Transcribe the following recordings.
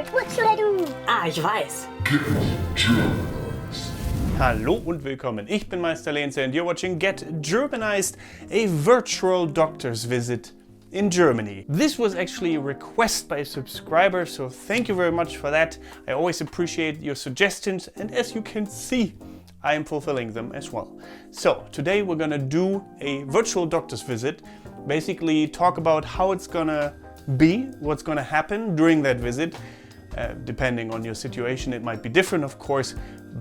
Albert, what should I do? Ah, ich weiß. Get Germanized. Hallo und willkommen. Ich bin Meister Lenze and you're watching Get Germanized, a virtual doctor's visit in Germany. This was actually a request by a subscriber, so thank you very much for that. I always appreciate your suggestions, and as you can see, I am fulfilling them as well. So today we're gonna do a virtual doctor's visit, basically talk about how it's gonna be, what's gonna happen during that visit. Depending on your situation, it might be different, of course,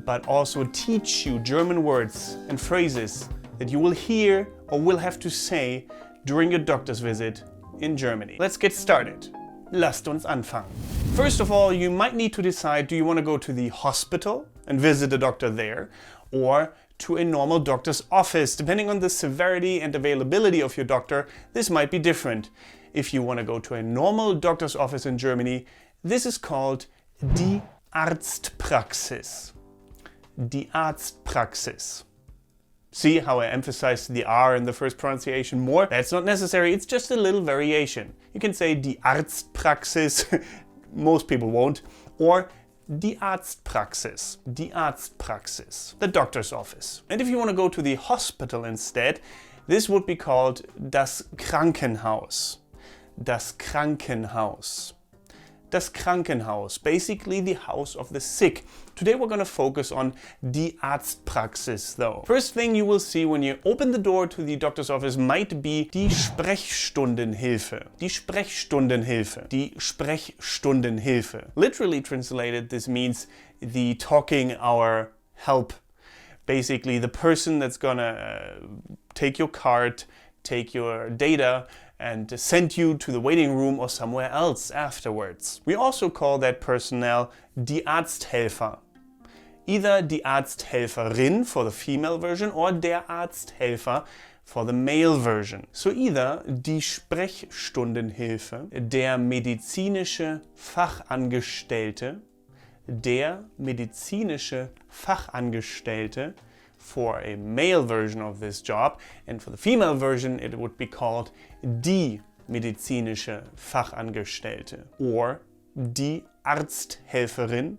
but also teach you German words and phrases that you will hear or will have to say during your doctor's visit in Germany. Let's get started. Lasst uns anfangen. First of all, you might need to decide, do you want to go to the hospital and visit a doctor there, or to a normal doctor's office? Depending on the severity and availability of your doctor, this might be different. If you want to go to a normal doctor's office in Germany, this is called die Arztpraxis. Die Arztpraxis. See how I emphasized the R in the first pronunciation more? That's not necessary, it's just a little variation. You can say die Arztpraxis, most people won't, or die Arztpraxis, die Arztpraxis, the doctor's office. And if you want to go to the hospital instead, this would be called das Krankenhaus. Das Krankenhaus. Das Krankenhaus, basically the house of the sick. Today we're going to focus on die Arztpraxis though. First thing you will see when you open the door to the doctor's office might be die Sprechstundenhilfe. Die Sprechstundenhilfe. Die Sprechstundenhilfe. Literally translated, this means the talking hour help. Basically the person that's gonna take your card, take your data, and send you to the waiting room or somewhere else afterwards. We also call that personnel die Arzthelfer. Either die Arzthelferin for the female version or der Arzthelfer for the male version. So either die Sprechstundenhilfe, der medizinische Fachangestellte, der medizinische Fachangestellte, for a male version of this job, and for the female version it would be called die medizinische Fachangestellte or die Arzthelferin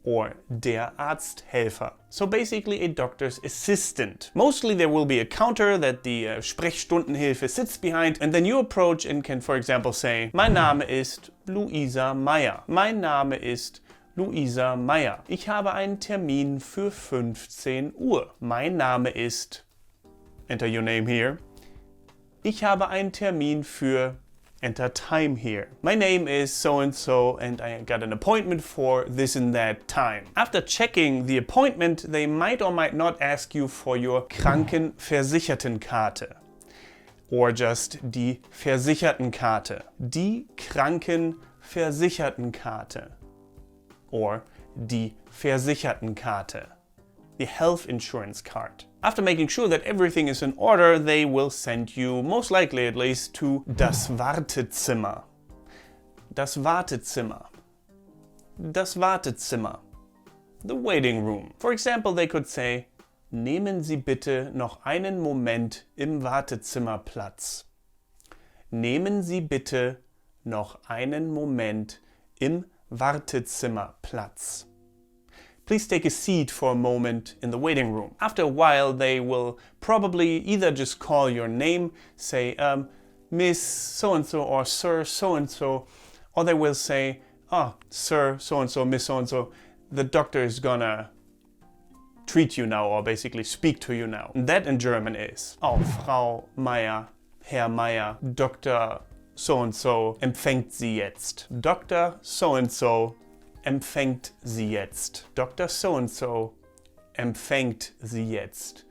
or der Arzthelfer. So basically a doctor's assistant. Mostly there will be a counter that the Sprechstundenhilfe sits behind, and then you approach and can, for example, say, mein Name ist Luisa Meyer. Mein Name ist Luisa Meyer. Ich habe einen Termin für 15 Uhr. Mein Name ist, enter your name here. Ich habe einen Termin für, enter time here. My name is so and so and I got an appointment for this and that time. After checking the appointment, they might or might not ask you for your Krankenversichertenkarte. Or just die Versichertenkarte. Die Krankenversichertenkarte. Or die Versichertenkarte, the health insurance card. After making sure that everything is in order, they will send you, most likely at least, to das Wartezimmer. Das Wartezimmer. Das Wartezimmer. The waiting room. For example, they could say, nehmen Sie bitte noch einen Moment im Wartezimmer Platz. Nehmen Sie bitte noch einen Moment im Wartezimmer Platz. Please take a seat for a moment in the waiting room. After a while, they will probably either just call your name, say Miss so-and-so or Sir so-and-so, or they will say, oh, Sir so-and-so, Miss so-and-so, the doctor is gonna treat you now, or basically speak to you now. And that in German is, oh, Frau Meyer, Herr Meyer, Dr. So-and-so empfängt Sie jetzt. Dr. So-and-so empfängt Sie jetzt. Dr. So-and-so empfängt Sie jetzt.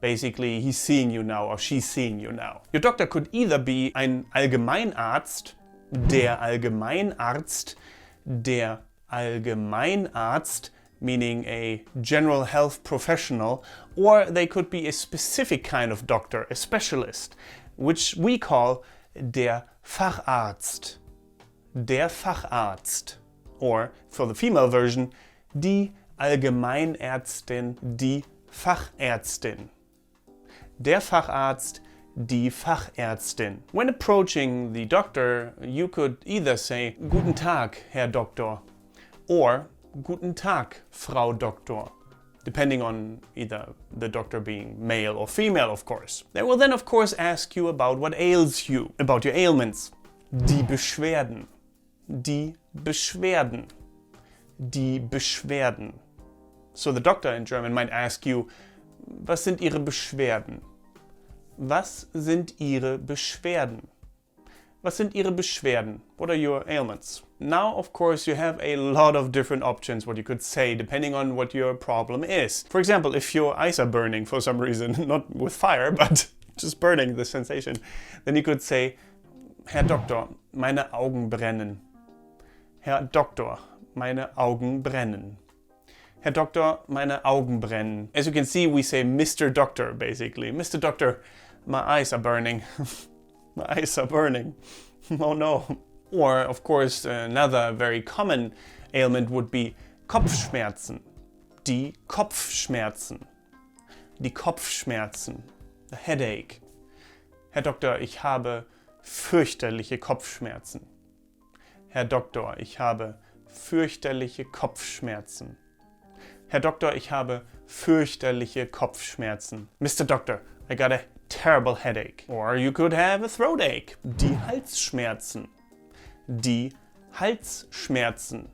Basically, he's seeing you now or she's seeing you now. Your doctor could either be ein Allgemeinarzt, der Allgemeinarzt, der Allgemeinarzt, meaning a general health professional, or they could be a specific kind of doctor, a specialist, which we call der Facharzt. Der Facharzt. Or, for the female version, die Allgemeinärztin, die Fachärztin. Der Facharzt, die Fachärztin. When approaching the doctor, you could either say Guten Tag, Herr Doktor, or Guten Tag, Frau Doktor, depending on either the doctor being male or female, of course. They will then, of course, ask you about what ails you, about your ailments. Die Beschwerden. Die Beschwerden. Die Beschwerden. So the doctor in German might ask you, was sind Ihre Beschwerden? Was sind Ihre Beschwerden? Was sind Ihre Beschwerden? What are your ailments? Now, of course, you have a lot of different options what you could say depending on what your problem is. For example, if your eyes are burning for some reason, not with fire, but just burning, the sensation, then you could say, Herr Doktor, meine Augen brennen. Herr Doktor, meine Augen brennen. Herr Doktor, meine Augen brennen. As you can see, we say Mr. Doctor, basically. Mr. Doctor, my eyes are burning. My eyes are burning. Oh no. Or, of course, another very common ailment would be Kopfschmerzen. Die Kopfschmerzen. Die Kopfschmerzen. The headache. Herr Doktor, ich habe fürchterliche Kopfschmerzen. Herr Doktor, ich habe fürchterliche Kopfschmerzen. Herr Doktor, ich habe fürchterliche Kopfschmerzen. Mr. Doctor, I got a terrible headache. Or you could have a throat ache. Die Halsschmerzen. Die Halsschmerzen.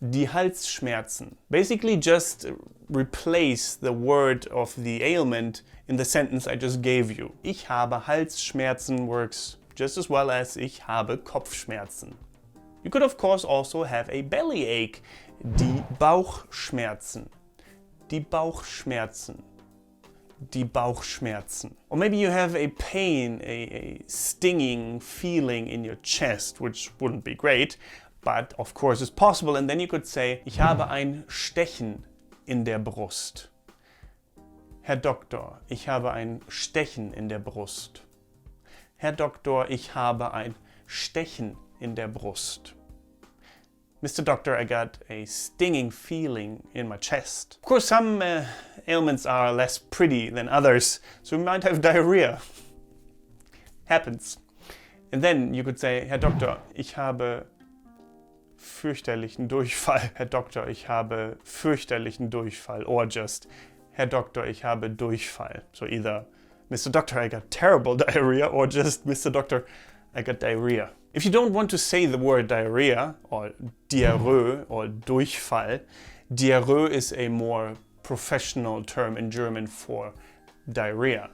Die Halsschmerzen. Basically just replace the word of the ailment in the sentence I just gave you. Ich habe Halsschmerzen works just as well as ich habe Kopfschmerzen. You could of course also have a bellyache. Die Bauchschmerzen. Die Bauchschmerzen. Die Bauchschmerzen. Or maybe you have a pain, a stinging feeling in your chest, which wouldn't be great, but of course it's possible. And then you could say, ich habe ein Stechen in der Brust. Herr Doktor, ich habe ein Stechen in der Brust. Herr Doktor, ich habe ein Stechen in der Brust. Mr. Doctor, I got a stinging feeling in my chest. Of course, some ailments are less pretty than others, so we might have diarrhea. Happens. And then you could say, Herr Doktor, ich habe fürchterlichen Durchfall. Herr Doktor, ich habe fürchterlichen Durchfall. Or just, Herr Doktor, ich habe Durchfall. So either, Mr. Doctor, I got terrible diarrhea, or just, Mr. Doctor, I got diarrhea. If you don't want to say the word diarrhea, or Diarrhoe, or Durchfall, Diarrhoe is a more professional term in German for diarrhea.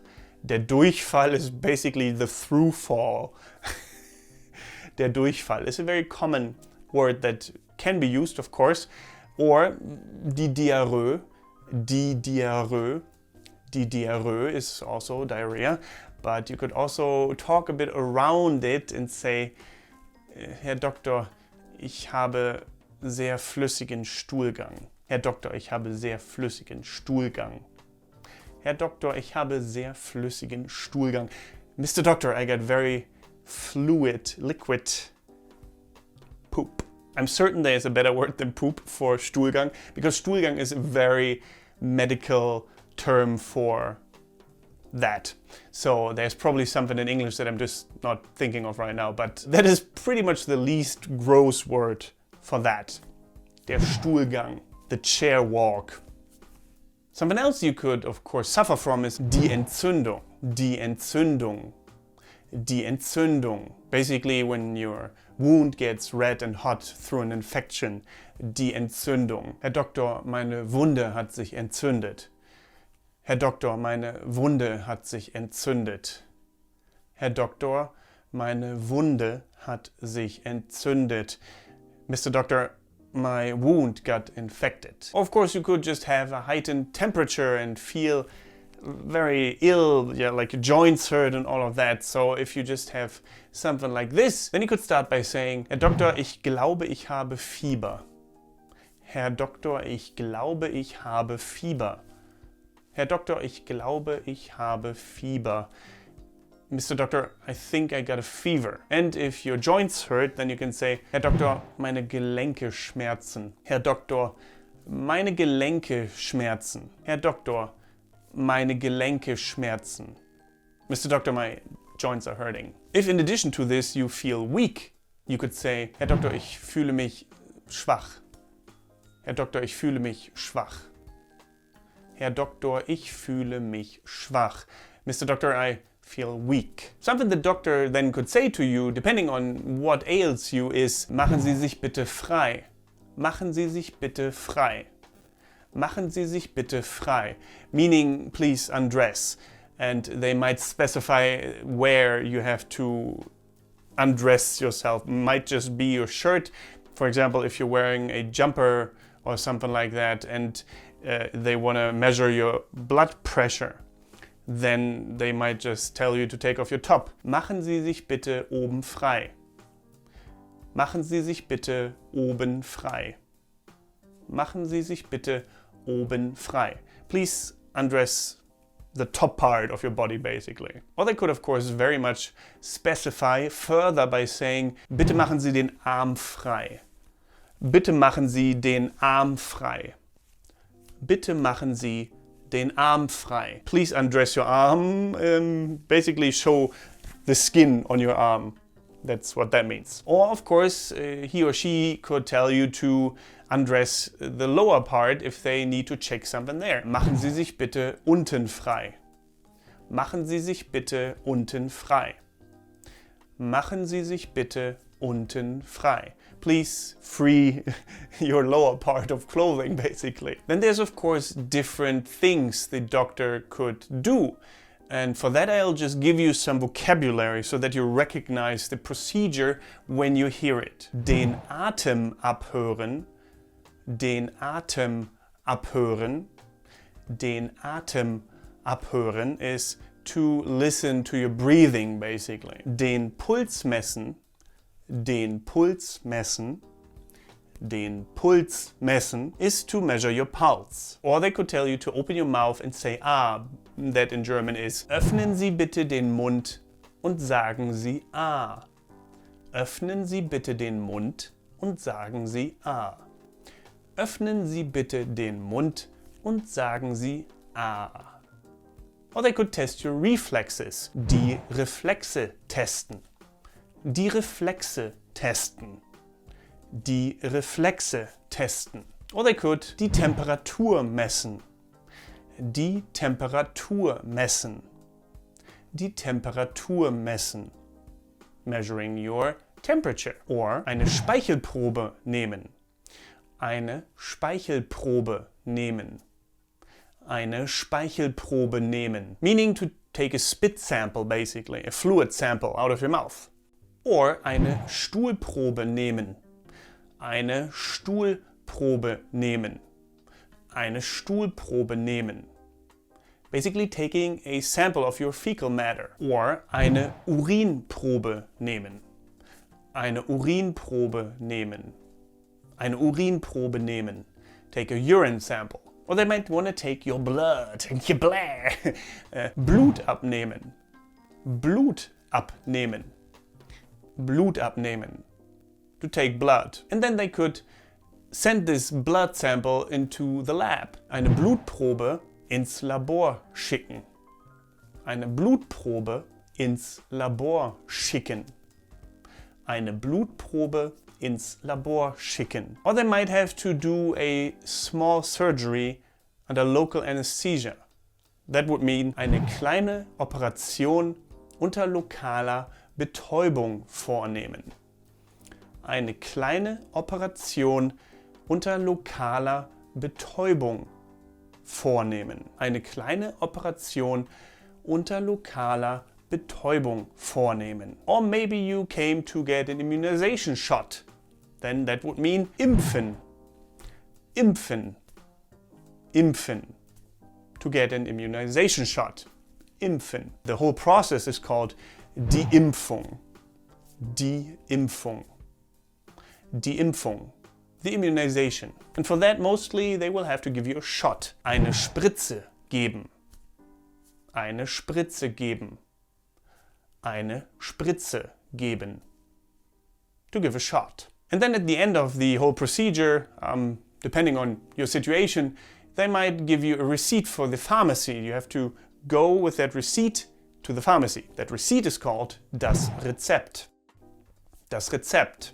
Der Durchfall is basically the throughfall. Der Durchfall is a very common word that can be used, of course. Or die Diarrhoe. Die Diarrhoe. Die Diarrhoe is also diarrhea. But you could also talk a bit around it and say, Herr Doktor, ich habe sehr flüssigen Stuhlgang. Herr Doktor, ich habe sehr flüssigen Stuhlgang. Herr Doktor, ich habe sehr flüssigen Stuhlgang. Mr. Doctor, I got very fluid, liquid poop. I'm certain there is a better word than poop for Stuhlgang, because Stuhlgang is a very medical term for that. So there's probably something in English that I'm just not thinking of right now, but that is pretty much the least gross word for that. Der Stuhlgang, the chair walk. Something else you could, of course, suffer from is die Entzündung. Die Entzündung. Die Entzündung. Basically when your wound gets red and hot through an infection. Die Entzündung. Herr Doktor, meine Wunde hat sich entzündet. Herr Doktor, meine Wunde hat sich entzündet. Herr Doktor, meine Wunde hat sich entzündet. Mr. Doctor, my wound got infected. Of course, you could just have a heightened temperature and feel very ill, yeah, like your joints hurt and all of that. So if you just have something like this, then you could start by saying, Herr Doktor, ich glaube, ich habe Fieber. Herr Doktor, ich glaube, ich habe Fieber. Herr Doktor, ich glaube, ich habe Fieber. Mr. Doctor, I think I got a fever. And if your joints hurt, then you can say, Herr Doktor, meine Gelenke schmerzen. Herr Doktor, meine Gelenke schmerzen. Herr Doktor, meine Gelenke schmerzen. Mr. Doctor, my joints are hurting. If in addition to this you feel weak, you could say, Herr Doktor, ich fühle mich schwach. Herr Doktor, ich fühle mich schwach. Herr Doktor, ich fühle mich schwach. Mr. Doctor, I feel weak. Something the doctor then could say to you, depending on what ails you, is, machen Sie sich bitte frei. Machen Sie sich bitte frei. Machen Sie sich bitte frei. Meaning, please undress. And they might specify where you have to undress yourself. Might just be your shirt. For example, if you're wearing a jumper or something like that, and they want to measure your blood pressure, then they might just tell you to take off your top. Machen Sie sich bitte oben frei. Machen Sie sich bitte oben frei. Machen Sie sich bitte oben frei. Please undress the top part of your body, basically. Or they could, of course, very much specify further by saying, bitte machen Sie den Arm frei. Bitte machen Sie den Arm frei. Bitte machen Sie den Arm frei. Please undress your arm, basically show the skin on your arm. That's what that means. Or, of course, he or she could tell you to undress the lower part if they need to check something there. Machen Sie sich bitte unten frei. Machen Sie sich bitte unten frei. Machen Sie sich bitte unten frei. Please free your lower part of clothing, basically. Then there's, of course, different things the doctor could do. And for that I'll just give you some vocabulary so that you recognize the procedure when you hear it. Den Atem abhören, den Atem abhören, den Atem abhören is to listen to your breathing, basically. Den Puls messen, den Puls messen, den Puls messen is to measure your pulse. Or they could tell you to open your mouth and say ah. That in German is, öffnen Sie bitte den Mund und sagen Sie ah. Öffnen Sie bitte den Mund und sagen Sie ah. Öffnen Sie bitte den Mund und sagen Sie ah. Or they could test your reflexes. Die Reflexe testen. Die Reflexe testen. Die Reflexe testen. Or they could die Temperatur messen. Die Temperatur messen. Die Temperatur messen. Measuring your temperature. Or eine Speichelprobe nehmen. Eine Speichelprobe nehmen. Eine Speichelprobe nehmen. Meaning to take a spit sample, basically, a fluid sample out of your mouth. Or eine Stuhlprobe nehmen. Eine Stuhlprobe nehmen. Eine Stuhlprobe nehmen. Basically taking a sample of your fecal matter. Or eine Urinprobe nehmen. Eine Urinprobe nehmen. Eine Urinprobe nehmen. Take a urine sample. Or they might want to take your blood. Your blah. Blut abnehmen. Blut abnehmen. Blut abnehmen. To take blood. And then they could send this blood sample into the lab. Eine Blutprobe ins Labor schicken. Eine Blutprobe ins Labor schicken. Eine Blutprobe ins Labor schicken. Or they might have to do a small surgery under local anesthesia. That would mean eine kleine Operation unter lokaler Betäubung vornehmen. Eine kleine Operation unter lokaler Betäubung vornehmen. Eine kleine Operation unter lokaler Betäubung vornehmen. Or maybe you came to get an immunization shot. Then that would mean impfen. Impfen. Impfen. To get an immunization shot. Impfen. The whole process is called die Impfung. Die Impfung. Die Impfung. The immunization. And for that mostly they will have to give you a shot. Eine Spritze geben. Eine Spritze geben. Eine Spritze geben. To give a shot. And then at the end of the whole procedure, depending on your situation, they might give you a receipt for the pharmacy. You have to go with that receipt to to the pharmacy. That receipt is called das Rezept. Das Rezept.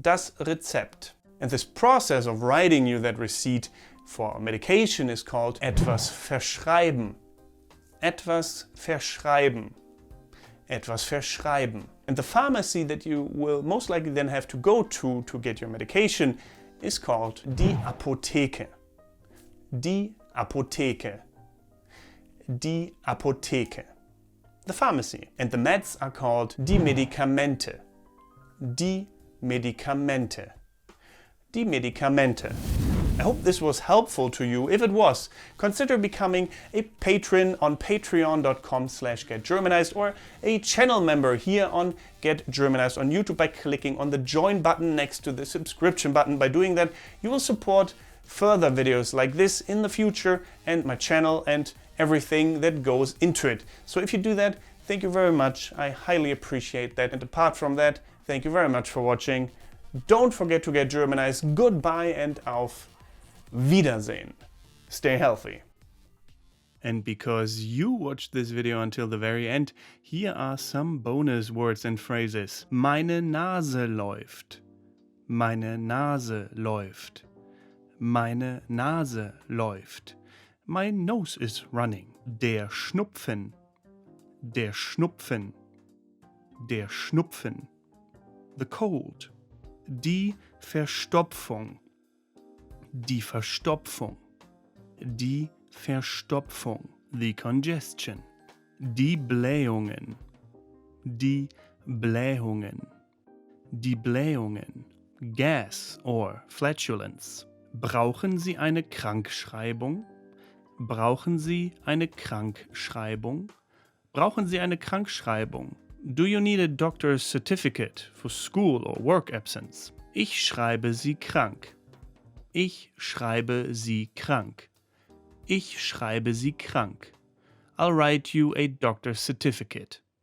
Das Rezept. And this process of writing you that receipt for medication is called etwas verschreiben. Etwas verschreiben. Etwas verschreiben. And the pharmacy that you will most likely then have to go to get your medication is called die Apotheke. Die Apotheke. Die Apotheke. The pharmacy. And the meds are called die Medikamente. Die Medikamente. Die Medikamente. I hope this was helpful to you. If it was, consider becoming a patron on patreon.com/getgermanized or a channel member here on Get Germanized on YouTube by clicking on the join button next to the subscription button. By doing that, you will support further videos like this in the future and my channel and everything that goes into it. So if you do that, thank you very much. I highly appreciate that. And apart from that, thank you very much for watching. Don't forget to get Germanized. Goodbye and auf Wiedersehen. Stay healthy. And because you watched this video until the very end, here are some bonus words and phrases. Meine Nase läuft. Meine Nase läuft. Meine Nase läuft. My nose is running. Der Schnupfen. Der Schnupfen. Der Schnupfen. The cold. Die Verstopfung. Die Verstopfung. Die Verstopfung. The congestion. Die Blähungen. Die Blähungen. Die Blähungen. Gas or flatulence. Brauchen Sie eine Krankschreibung? Brauchen Sie eine Krankschreibung? Brauchen Sie eine Krankschreibung? Do you need a doctor's certificate for school or work absence? Ich schreibe Sie krank. Ich schreibe Sie krank. Ich schreibe Sie krank. I'll write you a doctor's certificate.